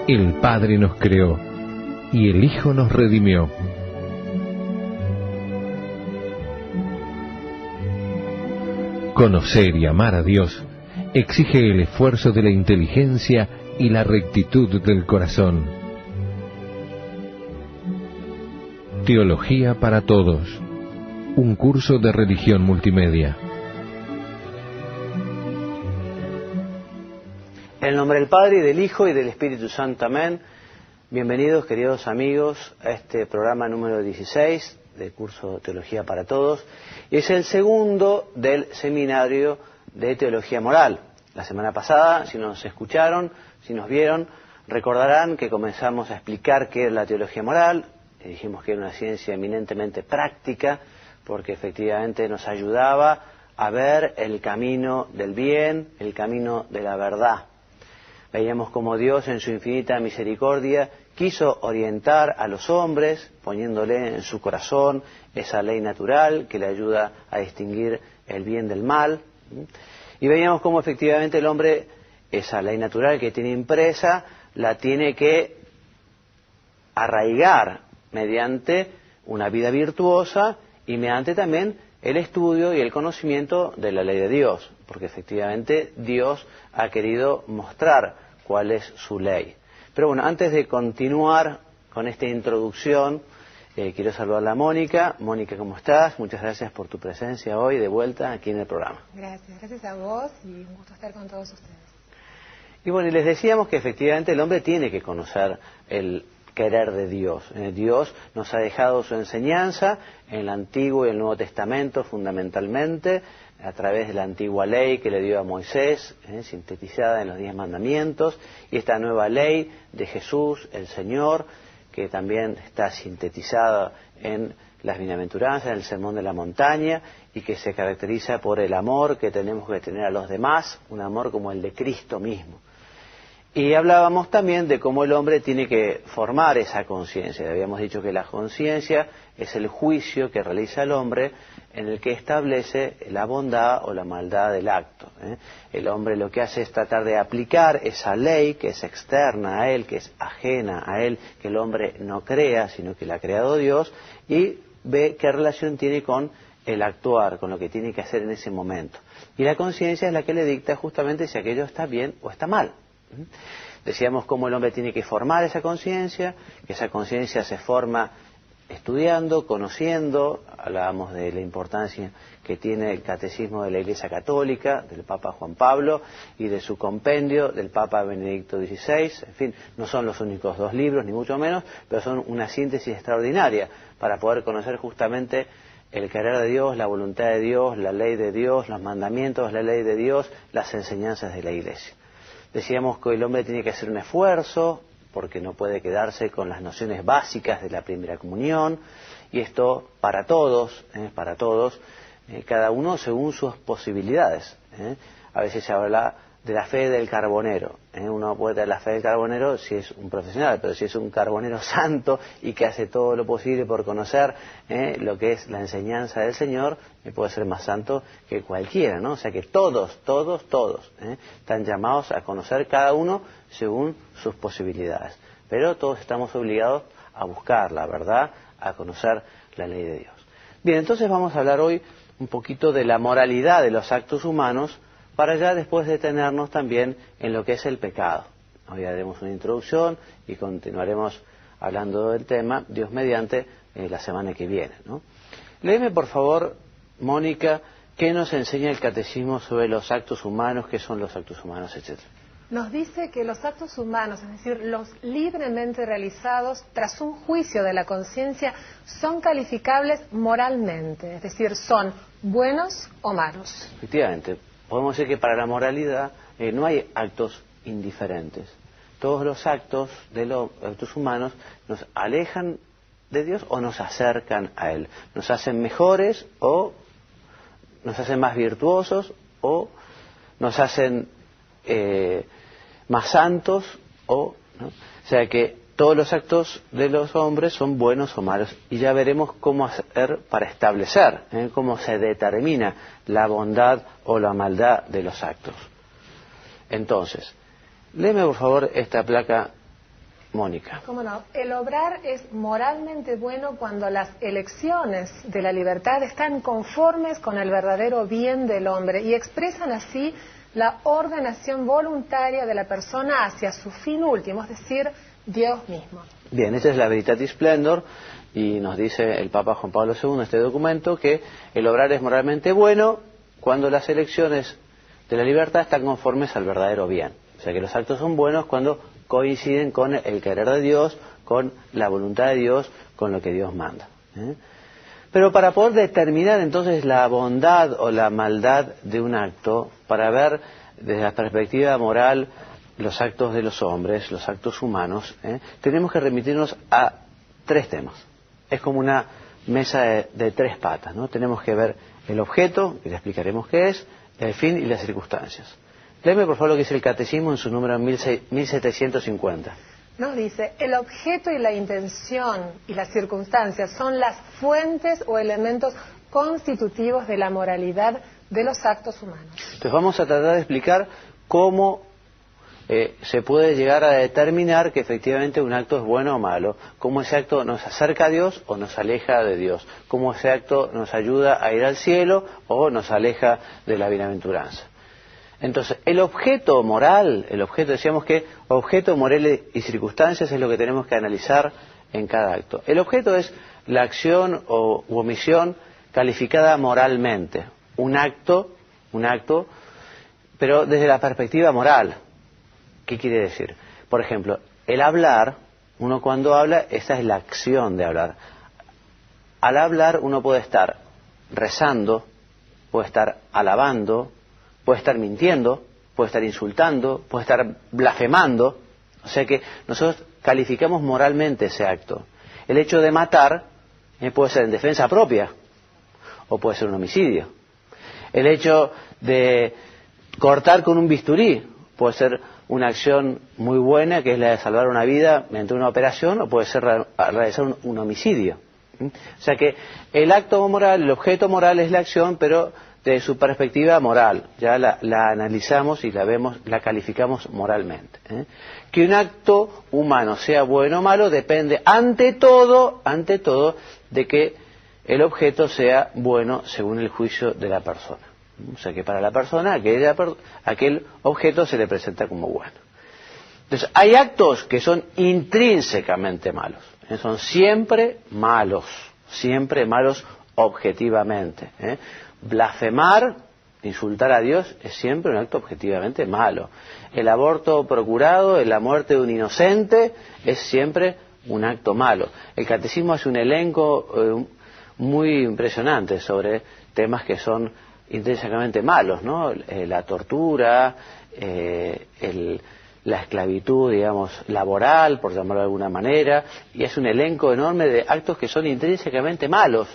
El Padre nos creó y el Hijo nos redimió. Conocer y amar a Dios exige el esfuerzo de la inteligencia y la rectitud del corazón. Teología para Todos, un curso de religión multimedia. En el nombre del Padre, y del Hijo, y del Espíritu Santo. Amén. Bienvenidos, queridos amigos, a este programa número 16 del curso Teología para Todos. Es el segundo del seminario de Teología Moral. La semana pasada, si nos escucharon, si nos vieron, recordarán que comenzamos a explicar qué es la teología moral. Dijimos que era una ciencia eminentemente práctica, porque efectivamente nos ayudaba a ver el camino del bien, el camino de la verdad. Veíamos cómo Dios, en su infinita misericordia, quiso orientar a los hombres, poniéndole en su corazón esa ley natural que le ayuda a distinguir el bien del mal. Y veíamos cómo efectivamente el hombre, esa ley natural que tiene impresa, la tiene que arraigar mediante una vida virtuosa y mediante también el estudio y el conocimiento de la ley de Dios, porque efectivamente Dios ha querido mostrar cuál es su ley. Pero bueno, antes de continuar con esta introducción, quiero saludar a Mónica. Mónica, ¿cómo estás? Muchas gracias por tu presencia hoy de vuelta aquí en el programa. Gracias a vos y un gusto estar con todos ustedes. Y bueno, y les decíamos que efectivamente el hombre tiene que conocer el querer de Dios. Dios nos ha dejado su enseñanza en el Antiguo y el Nuevo Testamento fundamentalmente, a través de la antigua ley que le dio a Moisés, sintetizada en los 10 mandamientos, y esta nueva ley de Jesús, el Señor, que también está sintetizada en las bienaventuranzas, en el Sermón de la Montaña, y que se caracteriza por el amor que tenemos que tener a los demás, un amor como el de Cristo mismo. Y hablábamos también de cómo el hombre tiene que formar esa conciencia. Habíamos dicho que la conciencia es el juicio que realiza el hombre en el que establece la bondad o la maldad del acto. El hombre lo que hace es tratar de aplicar esa ley que es externa a él, que es ajena a él, que el hombre no crea, sino que la ha creado Dios, y ve qué relación tiene con el actuar, con lo que tiene que hacer en ese momento. Y la conciencia es la que le dicta justamente si aquello está bien o está mal. Decíamos cómo el hombre tiene que formar esa conciencia, que esa conciencia se forma estudiando, conociendo. Hablábamos de la importancia que tiene el Catecismo de la Iglesia Católica, del Papa Juan Pablo, y de su compendio del Papa Benedicto XVI. En fin, no son los únicos 2 libros, ni mucho menos, pero son una síntesis extraordinaria para poder conocer justamente el querer de Dios, la voluntad de Dios, la ley de Dios, los mandamientos de la ley de Dios, las enseñanzas de la Iglesia. Decíamos que el hombre tiene que hacer un esfuerzo, porque no puede quedarse con las nociones básicas de la primera comunión, y esto para todos, cada uno según sus posibilidades. A veces se habla de la fe del carbonero. Uno puede tener la fe del carbonero si es un profesional, pero si es un carbonero santo y que hace todo lo posible por conocer lo que es la enseñanza del Señor, puede ser más santo que cualquiera, ¿no? O sea que todos están llamados a conocer cada uno según sus posibilidades. Pero todos estamos obligados a buscar la verdad, a conocer la ley de Dios. Bien, entonces vamos a hablar hoy un poquito de la moralidad de los actos humanos, para ya después detenernos también en lo que es el pecado. Hoy haremos una introducción y continuaremos hablando del tema, Dios mediante, la semana que viene, ¿no? Léeme, por favor, Mónica, ¿qué nos enseña el Catecismo sobre los actos humanos, qué son los actos humanos, etcétera? Nos dice que los actos humanos, es decir, los libremente realizados tras un juicio de la conciencia, son calificables moralmente, es decir, son buenos o malos. Efectivamente. Podemos decir que para la moralidad no hay actos indiferentes. Todos los actos de los actos humanos nos alejan de Dios o nos acercan a Él. Nos hacen mejores o nos hacen más virtuosos o nos hacen más santos ¿no? O sea que todos los actos de los hombres son buenos o malos, y ya veremos cómo hacer para establecer, cómo se determina la bondad o la maldad de los actos. Entonces, léeme por favor esta placa Mónica. ¿Cómo no? El obrar es moralmente bueno cuando las elecciones de la libertad están conformes con el verdadero bien del hombre y expresan así la ordenación voluntaria de la persona hacia su fin último, es decir, Dios mismo. Bien, esta es la Veritatis Splendor, y nos dice el Papa Juan Pablo II en este documento que el obrar es moralmente bueno cuando las elecciones de la libertad están conformes al verdadero bien. O sea que los actos son buenos cuando coinciden con el querer de Dios, con la voluntad de Dios, con lo que Dios manda. Pero para poder determinar entonces la bondad o la maldad de un acto, para ver desde la perspectiva moral los actos de los hombres, los actos humanos, tenemos que remitirnos a tres temas. Es como una mesa de tres patas, ¿no? Tenemos que ver el objeto, que le explicaremos qué es, el fin y las circunstancias. Léeme por favor lo que dice el Catecismo en su número 1750. Nos dice, el objeto y la intención y las circunstancias son las fuentes o elementos constitutivos de la moralidad de los actos humanos. Entonces vamos a tratar de explicar cómo se puede llegar a determinar que efectivamente un acto es bueno o malo, cómo ese acto nos acerca a Dios o nos aleja de Dios, cómo ese acto nos ayuda a ir al cielo o nos aleja de la bienaventuranza. Entonces, el objeto moral, decíamos que objeto, moral y circunstancias es lo que tenemos que analizar en cada acto. El objeto es la acción u omisión calificada moralmente, un acto, pero desde la perspectiva moral. ¿Qué quiere decir? Por ejemplo, el hablar, uno cuando habla, esa es la acción de hablar. Al hablar uno puede estar rezando, puede estar alabando, puede estar mintiendo, puede estar insultando, puede estar blasfemando. O sea que nosotros calificamos moralmente ese acto. El hecho de matar puede ser en defensa propia o puede ser un homicidio. El hecho de cortar con un bisturí puede ser una acción muy buena, que es la de salvar una vida mediante una operación, o puede ser realizar un homicidio. O sea que el acto moral, el objeto moral es la acción, pero desde su perspectiva moral. Ya la analizamos y la vemos, la calificamos moralmente. Que un acto humano sea bueno o malo depende ante todo de que el objeto sea bueno según el juicio de la persona. O sea que para la persona aquel objeto se le presenta como bueno. Entonces hay actos que son intrínsecamente malos, son siempre malos objetivamente. Blasfemar, insultar a Dios es siempre un acto objetivamente malo. El aborto procurado, la muerte de un inocente es siempre un acto malo. El Catecismo hace un elenco muy impresionante sobre temas que son intrínsecamente malos, ¿no? La tortura, la esclavitud, digamos, laboral, por llamarlo de alguna manera, y es un elenco enorme de actos que son intrínsecamente malos,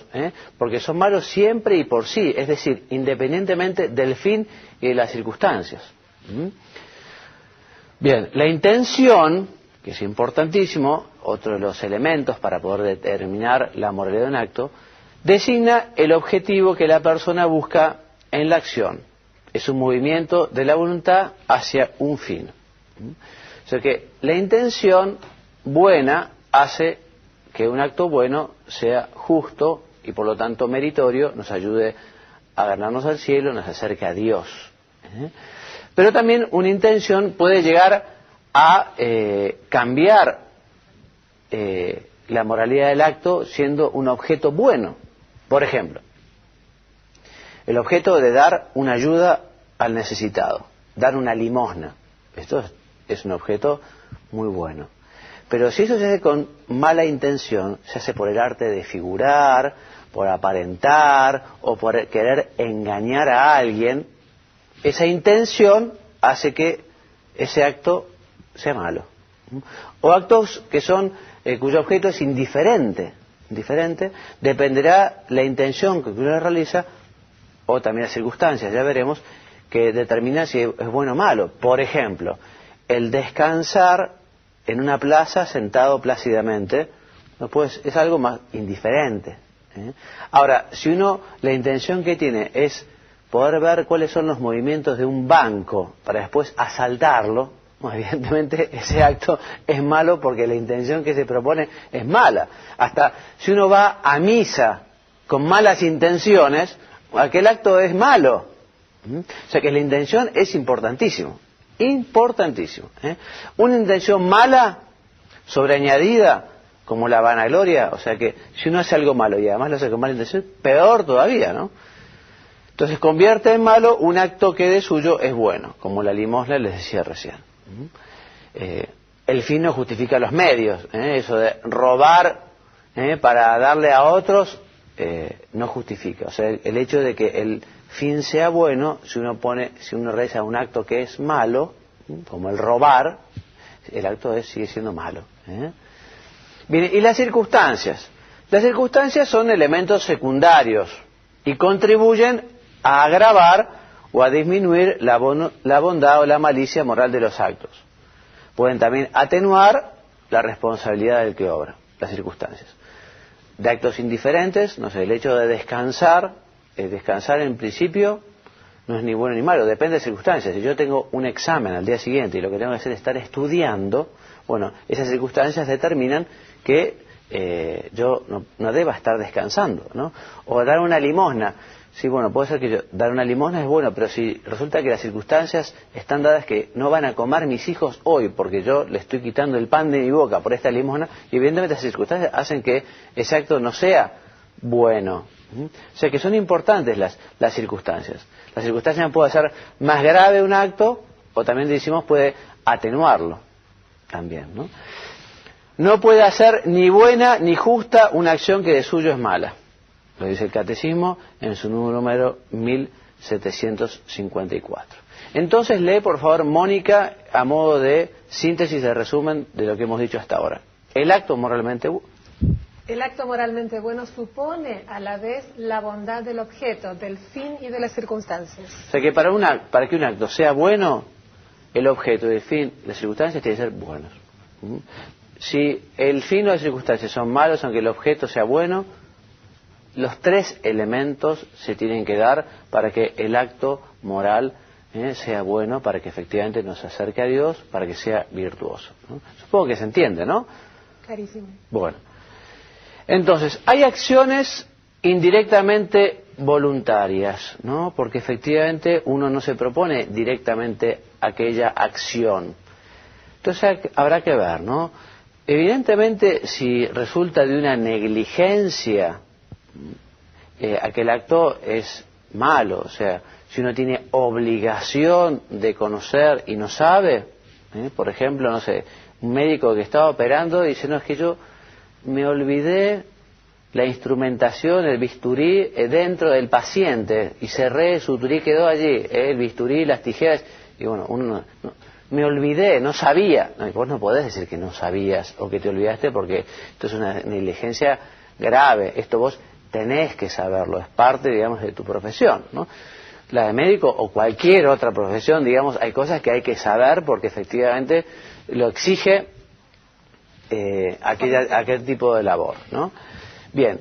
porque son malos siempre y por sí, es decir, independientemente del fin y de las circunstancias. Bien, la intención, que es importantísimo, otro de los elementos para poder determinar la moralidad de un acto, designa el objetivo que la persona busca en la acción. Es un movimiento de la voluntad hacia un fin. O sea que la intención buena hace que un acto bueno sea justo y por lo tanto meritorio, nos ayude a ganarnos al cielo, nos acerque a Dios. Pero también una intención puede llegar a cambiar la moralidad del acto siendo un objeto bueno. Por ejemplo, el objeto de dar una ayuda al necesitado, dar una limosna. Esto es un objeto muy bueno. Pero si eso se hace con mala intención, se hace por el arte de figurar, por aparentar o por querer engañar a alguien, esa intención hace que ese acto sea malo. O actos que son cuyo objeto es indiferente, dependerá la intención que uno realiza o también las circunstancias, ya veremos, que determina si es bueno o malo. Por ejemplo, el descansar en una plaza sentado plácidamente es algo más indiferente. Ahora, si la intención que tiene es poder ver cuáles son los movimientos de un banco para después asaltarlo, Bueno, evidentemente ese acto es malo porque la intención que se propone es mala. Hasta si uno va a misa con malas intenciones, aquel acto es malo. O sea que la intención es importantísimo, importantísimo. Una intención mala, sobreañadida, como la vanagloria, o sea que si uno hace algo malo y además lo hace con mala intención, peor todavía, ¿no? Entonces convierte en malo un acto que de suyo es bueno, como la limosna les decía recién. El fin no justifica los medios, eso de robar para darle a otros no justifica. O sea, el hecho de que el fin sea bueno, si uno realiza un acto que es malo, como el robar, el acto sigue siendo malo. Bien, y las circunstancias. Las circunstancias son elementos secundarios y contribuyen a agravar o a disminuir la bondad o la malicia moral de los actos. Pueden también atenuar la responsabilidad del que obra, las circunstancias. De actos indiferentes, no sé, el hecho de descansar en principio no es ni bueno ni malo, depende de circunstancias. Si yo tengo un examen al día siguiente y lo que tengo que hacer es estar estudiando, bueno, esas circunstancias determinan que yo no deba estar descansando, ¿no? O dar una limosna. Sí, bueno, puede ser que dar una limosna es bueno, pero si resulta que las circunstancias están dadas que no van a comer mis hijos hoy porque yo le estoy quitando el pan de mi boca por esta limosna, y evidentemente esas circunstancias hacen que ese acto no sea bueno. O sea que son importantes las circunstancias. Las circunstancias pueden hacer más grave un acto, o también decimos puede atenuarlo también, ¿no? No puede hacer ni buena ni justa una acción que de suyo es mala. Lo dice el Catecismo en su número 1754. Entonces lee, por favor, Mónica, a modo de síntesis de resumen de lo que hemos dicho hasta ahora. El acto moralmente bueno supone a la vez la bondad del objeto, del fin y de las circunstancias. O sea que para que un acto sea bueno, el objeto, el fin, las circunstancias tienen que ser buenos. Si el fin o las circunstancias son malos, aunque el objeto sea bueno, los tres elementos se tienen que dar para que el acto moral sea bueno, para que efectivamente nos acerque a Dios, para que sea virtuoso, ¿no? Supongo que se entiende, ¿no? Clarísimo. Bueno, entonces, hay acciones indirectamente voluntarias, ¿no? Porque efectivamente uno no se propone directamente aquella acción. Entonces habrá que ver, ¿no? Evidentemente, si resulta de una negligencia, aquel acto es malo. O sea, si uno tiene obligación de conocer y no sabe, por ejemplo, no sé, un médico que estaba operando dice, no, es que yo me olvidé la instrumentación, el bisturí dentro del paciente y cerré, suturé, quedó allí, el bisturí, las tijeras, y bueno, uno me olvidé, no sabía. No, vos no podés decir que no sabías o que te olvidaste porque esto es una negligencia grave. Esto vos tenés que saberlo, es parte, digamos, de tu profesión, ¿no? La de médico o cualquier otra profesión, digamos, hay cosas que hay que saber porque efectivamente lo exige aquel tipo de labor, ¿no? Bien,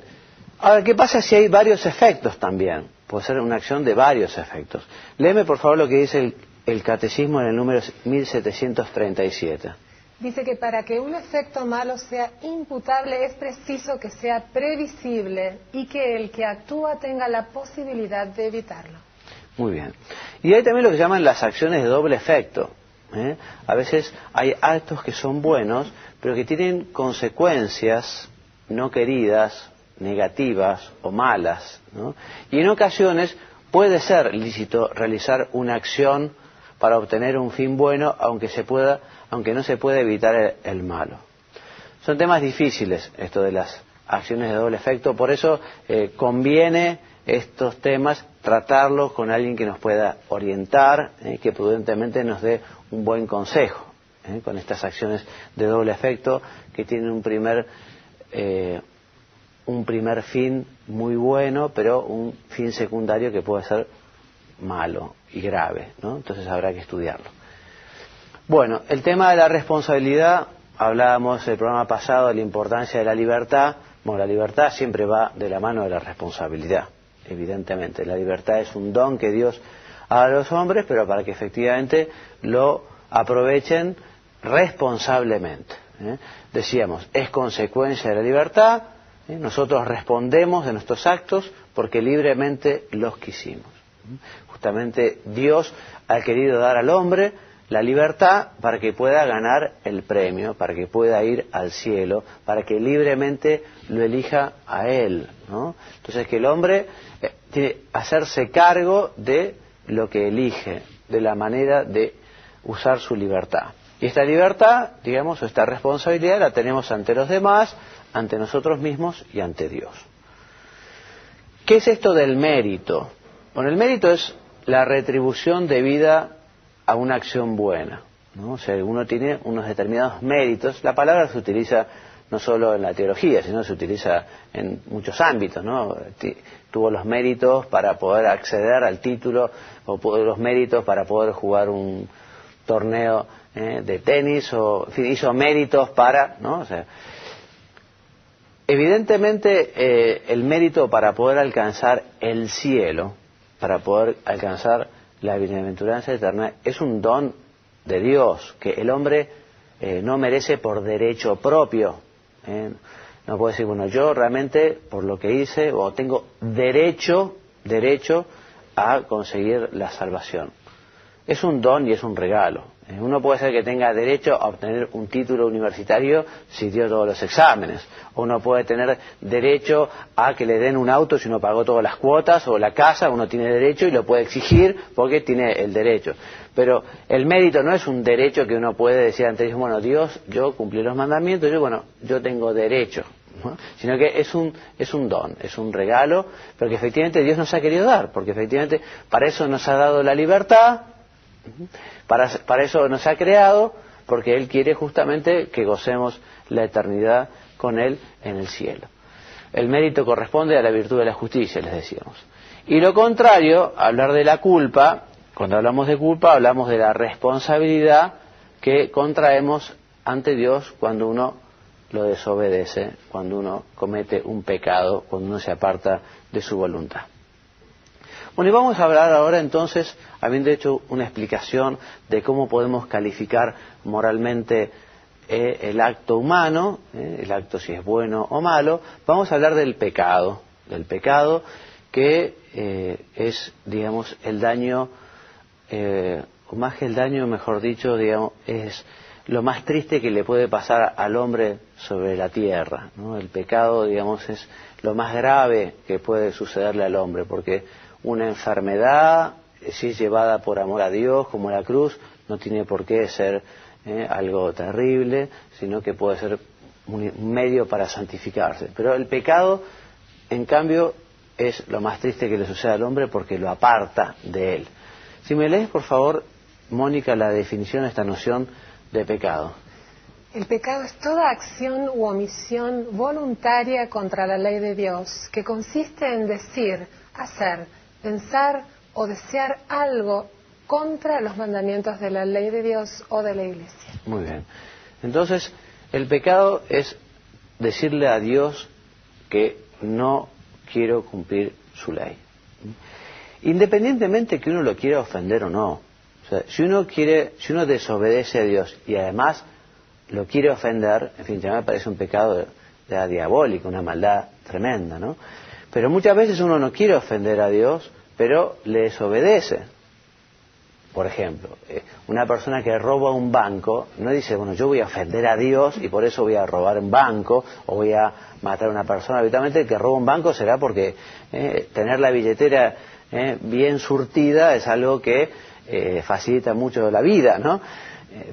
ahora, ¿qué pasa si hay varios efectos también? Puede ser una acción de varios efectos. Léeme, por favor, lo que dice el Catecismo en el número 1737. Dice que para que un efecto malo sea imputable es preciso que sea previsible y que el que actúa tenga la posibilidad de evitarlo. Muy bien. Y hay también lo que llaman las acciones de doble efecto. A veces hay actos que son buenos, pero que tienen consecuencias no queridas, negativas o malas, ¿no? Y en ocasiones puede ser lícito realizar una acción para obtener un fin bueno, aunque no se pueda evitar el malo. Son temas difíciles esto de las acciones de doble efecto, por eso conviene estos temas tratarlos con alguien que nos pueda orientar, que prudentemente nos dé un buen consejo con estas acciones de doble efecto que tienen un primer fin muy bueno, pero un fin secundario que puede ser malo y grave, ¿no? Entonces habrá que estudiarlo. Bueno, el tema de la responsabilidad, hablábamos el programa pasado de la importancia de la libertad. Bueno, la libertad siempre va de la mano de la responsabilidad, evidentemente. La libertad es un don que Dios da a los hombres, pero para que efectivamente lo aprovechen responsablemente. Decíamos, es consecuencia de la libertad, nosotros respondemos de nuestros actos porque libremente los quisimos. Justamente Dios ha querido dar al hombre la libertad para que pueda ganar el premio, para que pueda ir al cielo, para que libremente lo elija a Él, ¿no? Entonces que el hombre tiene que hacerse cargo de lo que elige, de la manera de usar su libertad. Y esta libertad, digamos, esta responsabilidad la tenemos ante los demás, ante nosotros mismos y ante Dios. ¿Qué es esto del mérito? Bueno, el mérito es la retribución debida a una acción buena, ¿no? O sea, uno tiene unos determinados méritos. La palabra se utiliza no solo en la teología, sino se utiliza en muchos ámbitos, ¿no? Tuvo los méritos para poder acceder al título, o los méritos para poder jugar un torneo de tenis, o en fin, hizo méritos para, ¿no? O sea, evidentemente el mérito para poder alcanzar el cielo, para poder alcanzar la bienaventuranza eterna, es un don de Dios que el hombre no merece por derecho propio. No puede decir, bueno, yo realmente por lo que hice, o tengo derecho a conseguir la salvación. Es un don y es un regalo. Uno puede ser que tenga derecho a obtener un título universitario si dio todos los exámenes. O uno puede tener derecho a que le den un auto si uno pagó todas las cuotas, o la casa, uno tiene derecho y lo puede exigir porque tiene el derecho. Pero el mérito no es un derecho que uno puede decir ante Dios, bueno, Dios, yo cumplí los mandamientos, yo tengo derecho, ¿no? Sino que es un don, es un regalo, pero que efectivamente Dios nos ha querido dar, porque efectivamente para eso nos ha dado la libertad, para eso nos ha creado, porque Él quiere justamente que gocemos la eternidad con Él en el cielo. El mérito corresponde a la virtud de la justicia, les decíamos. Y lo contrario, hablar de la culpa, cuando hablamos de culpa hablamos de la responsabilidad que contraemos ante Dios cuando uno lo desobedece, cuando uno comete un pecado, cuando uno se aparta de su voluntad. Bueno, y vamos a hablar ahora entonces, habiendo hecho una explicación de cómo podemos calificar moralmente el acto humano, el acto si es bueno o malo, vamos a hablar del pecado que es, digamos, el daño, o más que el daño, mejor dicho, digamos, es lo más triste que le puede pasar al hombre sobre la tierra, ¿no? El pecado, digamos, es lo más grave que puede sucederle al hombre, porque una enfermedad, si es llevada por amor a Dios, como la cruz, no tiene por qué ser algo terrible, sino que puede ser un medio para santificarse. Pero el pecado, en cambio, es lo más triste que le sucede al hombre porque lo aparta de Él. Si me lees, por favor, Mónica, la definición de esta noción de pecado. El pecado es toda acción u omisión voluntaria contra la ley de Dios, que consiste en decir, hacer, pensar o desear algo contra los mandamientos de la ley de Dios o de la Iglesia. Muy bien. Entonces, el pecado es decirle a Dios que no quiero cumplir su ley. Independientemente que uno lo quiera ofender o no. O sea, si uno desobedece a Dios y además lo quiere ofender, en fin, ya me parece un pecado diabólico, una maldad tremenda, ¿no? Pero muchas veces uno no quiere ofender a Dios, pero le desobedece. Por ejemplo, una persona que roba un banco no dice, bueno, yo voy a ofender a Dios y por eso voy a robar un banco o voy a matar a una persona. Habitualmente el que roba un banco será porque tener la billetera bien surtida es algo que facilita mucho la vida, ¿no?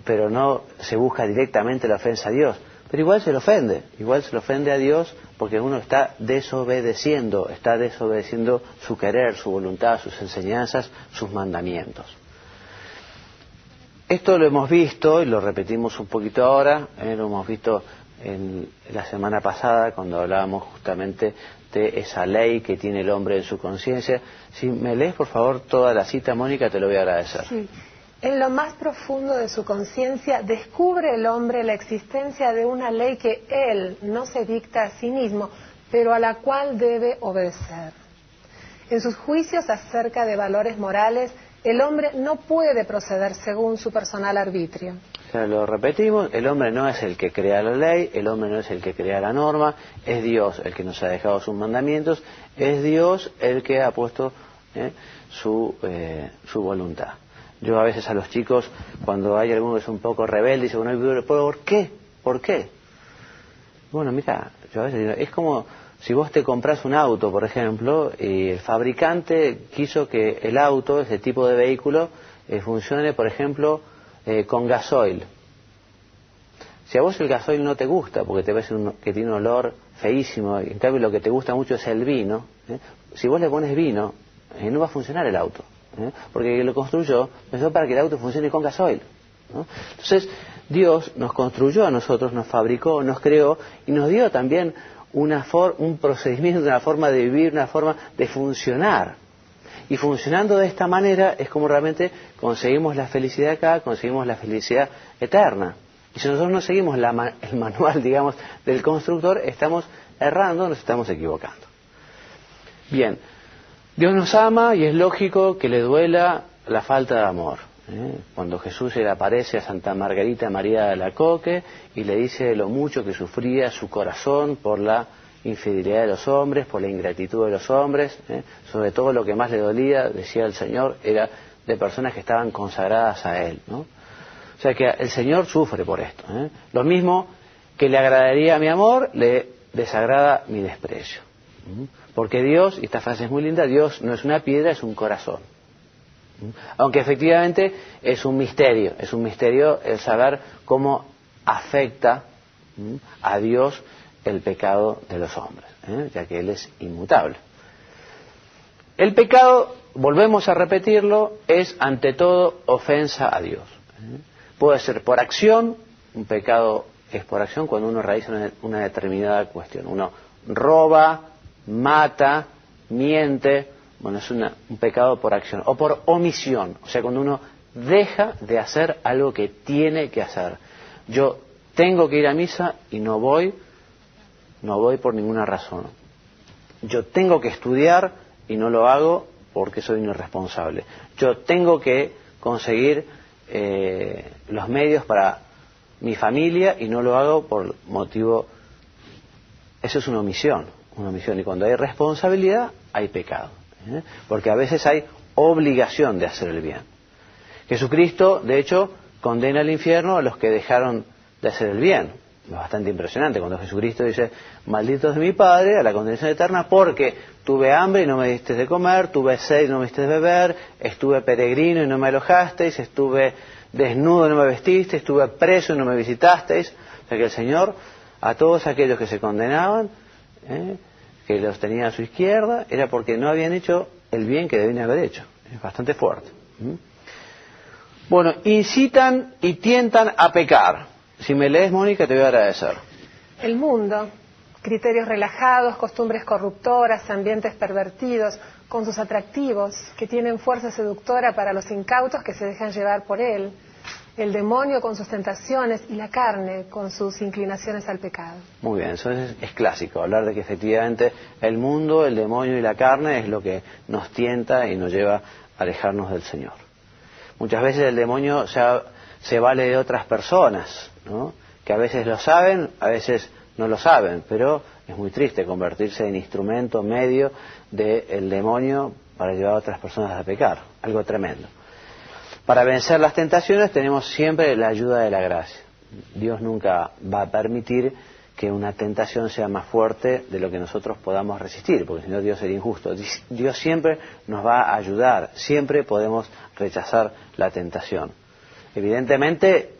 Pero no se busca directamente la ofensa a Dios. Pero igual se le ofende a Dios porque uno está desobedeciendo su querer, su voluntad, sus enseñanzas, sus mandamientos. Esto lo hemos visto y lo repetimos un poquito ahora, lo hemos visto en la semana pasada cuando hablábamos justamente de esa ley que tiene el hombre en su conciencia. Si me lees por favor toda la cita, Mónica, te lo voy a agradecer. Sí. En lo más profundo de su conciencia descubre el hombre la existencia de una ley que él no se dicta a sí mismo, pero a la cual debe obedecer. En sus juicios acerca de valores morales, el hombre no puede proceder según su personal arbitrio. O sea, lo repetimos, el hombre no es el que crea la ley, el hombre no es el que crea la norma, es Dios el que nos ha dejado sus mandamientos, es Dios el que ha puesto su voluntad. Yo a veces a los chicos, cuando hay alguno que es un poco rebelde, dice, bueno, ¿por qué? ¿Por qué? Bueno, mira, yo a veces digo, es como si vos te compras un auto, por ejemplo, y el fabricante quiso que el auto, ese tipo de vehículo, funcione, por ejemplo, con gasoil. Si a vos el gasoil no te gusta, porque te ves que tiene un olor feísimo, y en cambio lo que te gusta mucho es el vino, si vos le pones vino, no va a funcionar el auto, porque el que lo construyó pensó para que el auto funcione con gasoil, ¿no? Entonces, Dios nos construyó a nosotros, nos fabricó, nos creó y nos dio también un procedimiento, una forma de vivir, una forma de funcionar. Y funcionando de esta manera es como realmente conseguimos la felicidad acá, conseguimos la felicidad eterna. Y si nosotros no seguimos el manual, digamos, del constructor, estamos errando, nos estamos equivocando. Bien, Dios nos ama y es lógico que le duela la falta de amor. Cuando Jesús se le aparece a Santa Margarita María de Alacoque y le dice lo mucho que sufría su corazón por la infidelidad de los hombres, por la ingratitud de los hombres, sobre todo lo que más le dolía, decía el Señor, era de personas que estaban consagradas a Él, ¿no? O sea que el Señor sufre por esto. Lo mismo que le agradaría a mi amor, le desagrada mi desprecio. Porque Dios, y esta frase es muy linda, Dios no es una piedra, es un corazón. Aunque efectivamente es un misterio el saber cómo afecta a Dios el pecado de los hombres, ya que Él es inmutable. El pecado, volvemos a repetirlo, es ante todo ofensa a Dios. Puede ser por acción, un pecado es por acción cuando uno realiza una determinada cuestión. Uno roba, mata, miente. Bueno, es un pecado por acción. O por omisión, o sea, cuando uno deja de hacer algo que tiene que hacer. Yo tengo que ir a misa y no voy por ninguna razón. Yo tengo que estudiar y no lo hago porque soy un irresponsable. Yo tengo que conseguir los medios para mi familia y no lo hago por motivo... Eso es una omisión. Y cuando hay responsabilidad, hay pecado. Porque a veces hay obligación de hacer el bien. Jesucristo, de hecho, condena al infierno a los que dejaron de hacer el bien. Es bastante impresionante cuando Jesucristo dice, malditos de mi Padre, a la condenación eterna, porque tuve hambre y no me diste de comer, tuve sed y no me diste de beber, estuve peregrino y no me alojasteis, estuve desnudo y no me vestisteis, estuve preso y no me visitasteis. O sea que el Señor, a todos aquellos que se condenaban, que los tenía a su izquierda, era porque no habían hecho el bien que debían haber hecho. Es bastante fuerte. Bueno, incitan y tientan a pecar. Si me lees, Mónica, te voy a agradecer. El mundo, criterios relajados, costumbres corruptoras, ambientes pervertidos, con sus atractivos, que tienen fuerza seductora para los incautos que se dejan llevar por él. El demonio con sus tentaciones y la carne con sus inclinaciones al pecado. Muy bien, eso es clásico, hablar de que efectivamente el mundo, el demonio y la carne es lo que nos tienta y nos lleva a alejarnos del Señor. Muchas veces el demonio se vale de otras personas, ¿no? Que a veces lo saben, a veces no lo saben, pero es muy triste convertirse en instrumento, medio del demonio para llevar a otras personas a pecar, algo tremendo. Para vencer las tentaciones tenemos siempre la ayuda de la gracia. Dios nunca va a permitir que una tentación sea más fuerte de lo que nosotros podamos resistir, porque si no Dios sería injusto. Dios siempre nos va a ayudar, siempre podemos rechazar la tentación. Evidentemente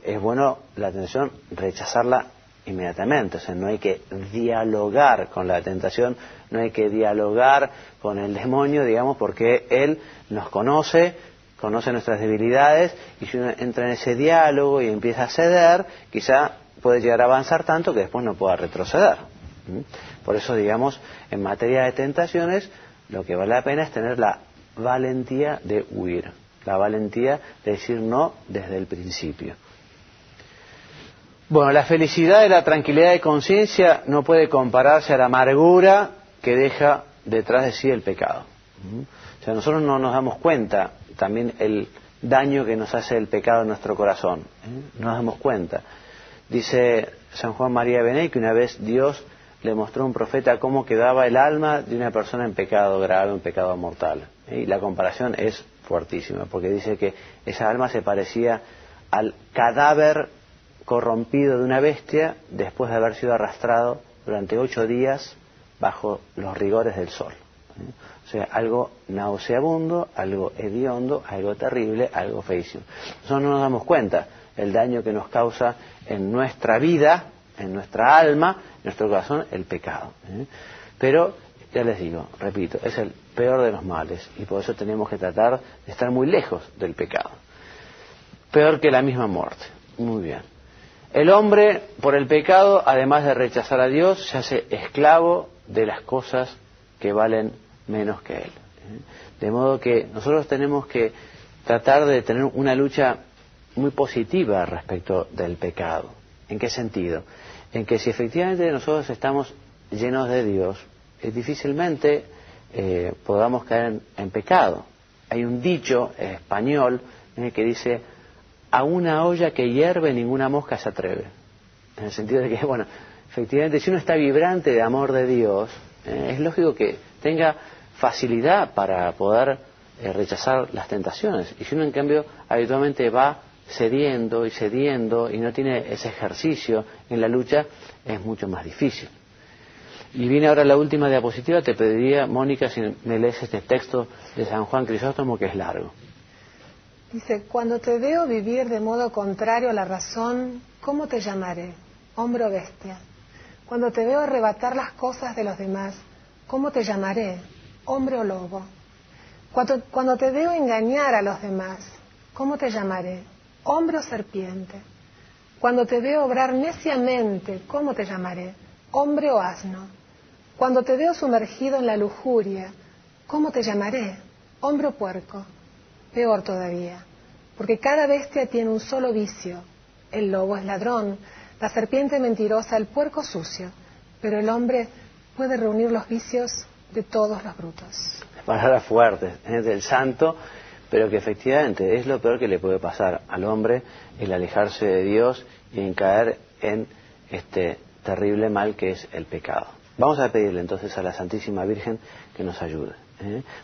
es bueno la tentación rechazarla inmediatamente, o sea, no hay que dialogar con la tentación, no hay que dialogar con el demonio, digamos, porque Él nos conoce nuestras debilidades, y si uno entra en ese diálogo y empieza a ceder, quizá puede llegar a avanzar tanto que después no pueda retroceder. Por eso, digamos, en materia de tentaciones, lo que vale la pena es tener la valentía de huir, la valentía de decir no desde el principio. Bueno, la felicidad y la tranquilidad de conciencia no puede compararse a la amargura que deja detrás de sí el pecado. O sea, nosotros no nos damos cuenta también el daño que nos hace el pecado en nuestro corazón. No nos damos cuenta. Dice San Juan María Benet que una vez Dios le mostró a un profeta cómo quedaba el alma de una persona en pecado grave, en pecado mortal. Y la comparación es fuertísima, porque dice que esa alma se parecía al cadáver corrompido de una bestia después de haber sido arrastrado durante 8 días bajo los rigores del sol. O sea, algo nauseabundo, algo hediondo, algo terrible, algo feísimo. Nosotros no nos damos cuenta el daño que nos causa en nuestra vida, en nuestra alma, en nuestro corazón, el pecado. Pero, ya les digo, repito, es el peor de los males y por eso tenemos que tratar de estar muy lejos del pecado. Peor que la misma muerte. Muy bien. El hombre, por el pecado, además de rechazar a Dios, se hace esclavo de las cosas que valen menos que él. De modo que nosotros tenemos que tratar de tener una lucha muy positiva respecto del pecado. ¿En qué sentido? En que si efectivamente nosotros estamos llenos de Dios, difícilmente podamos caer en pecado. Hay un dicho español que dice: a una olla que hierve ninguna mosca se atreve. En el sentido de que, bueno, efectivamente, si uno está vibrante de amor de Dios, es lógico que tenga facilidad para poder rechazar las tentaciones. Y si uno, en cambio, habitualmente va cediendo y no tiene ese ejercicio en la lucha, es mucho más difícil. Y viene ahora la última diapositiva. Te pediría, Mónica, si me lees este texto de San Juan Crisóstomo, que es largo. Dice: cuando te veo vivir de modo contrario a la razón, ¿cómo te llamaré? Hombre o bestia. Cuando te veo arrebatar las cosas de los demás, ¿cómo te llamaré? Hombre o lobo. Cuando te veo engañar a los demás, ¿cómo te llamaré? Hombre o serpiente. Cuando te veo obrar neciamente, ¿cómo te llamaré? Hombre o asno. Cuando te veo sumergido en la lujuria, ¿cómo te llamaré? Hombre o puerco. Peor todavía, porque cada bestia tiene un solo vicio. El lobo es ladrón, la serpiente mentirosa, el puerco sucio, pero el hombre puede reunir los vicios de todos los brutos. Palabras fuertes, del santo, pero que efectivamente es lo peor que le puede pasar al hombre, el alejarse de Dios y en caer en este terrible mal que es el pecado. Vamos a pedirle entonces a la Santísima Virgen que nos ayude.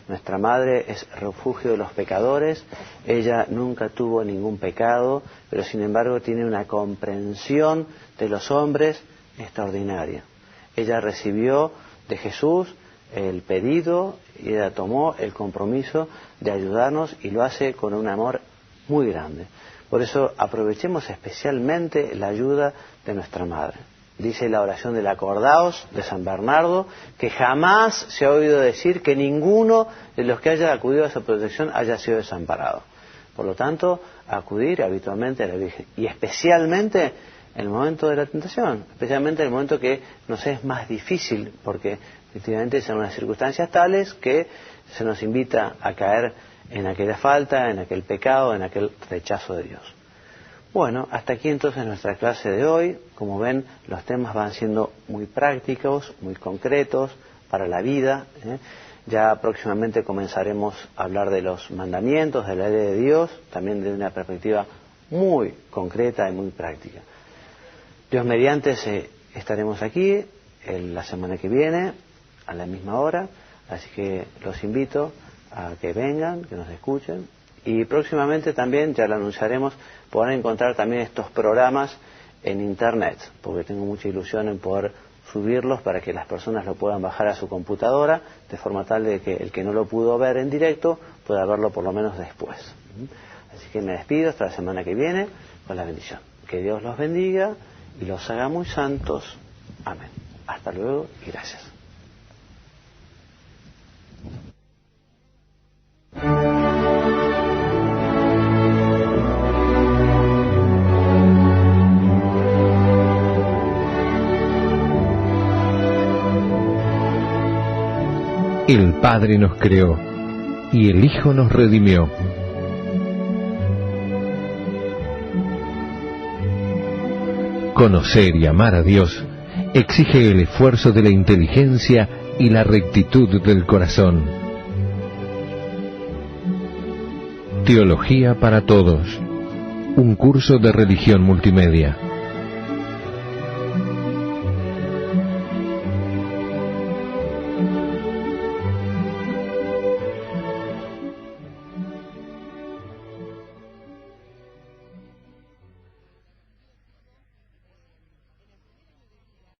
Nuestra Madre es refugio de los pecadores. Ella nunca tuvo ningún pecado, pero sin embargo tiene una comprensión de los hombres extraordinaria. Ella recibió de Jesús el pedido y ella tomó el compromiso de ayudarnos y lo hace con un amor muy grande. Por eso aprovechemos especialmente la ayuda de nuestra Madre. Dice la oración del Acordaos de San Bernardo que jamás se ha oído decir que ninguno de los que haya acudido a su protección haya sido desamparado. Por lo tanto, acudir habitualmente a la Virgen, y especialmente en el momento de la tentación, especialmente en el momento que nos es más difícil, porque efectivamente son unas circunstancias tales que se nos invita a caer en aquella falta, en aquel pecado, en aquel rechazo de Dios. Bueno, hasta aquí entonces nuestra clase de hoy. Como ven, los temas van siendo muy prácticos, muy concretos para la vida. Ya próximamente comenzaremos a hablar de los mandamientos, de la ley de Dios, también desde una perspectiva muy concreta y muy práctica. Dios mediante, estaremos aquí la semana que viene, a la misma hora, así que los invito a que vengan, que nos escuchen. Y próximamente también, ya lo anunciaremos, podrán encontrar también estos programas en Internet, porque tengo mucha ilusión en poder subirlos para que las personas lo puedan bajar a su computadora, de forma tal de que el que no lo pudo ver en directo pueda verlo por lo menos después. Así que me despido hasta la semana que viene con la bendición. Que Dios los bendiga y los haga muy santos. Amén. Hasta luego y gracias. El Padre nos creó y el Hijo nos redimió. Conocer y amar a Dios exige el esfuerzo de la inteligencia y la rectitud del corazón. Teología para Todos, un curso de religión multimedia.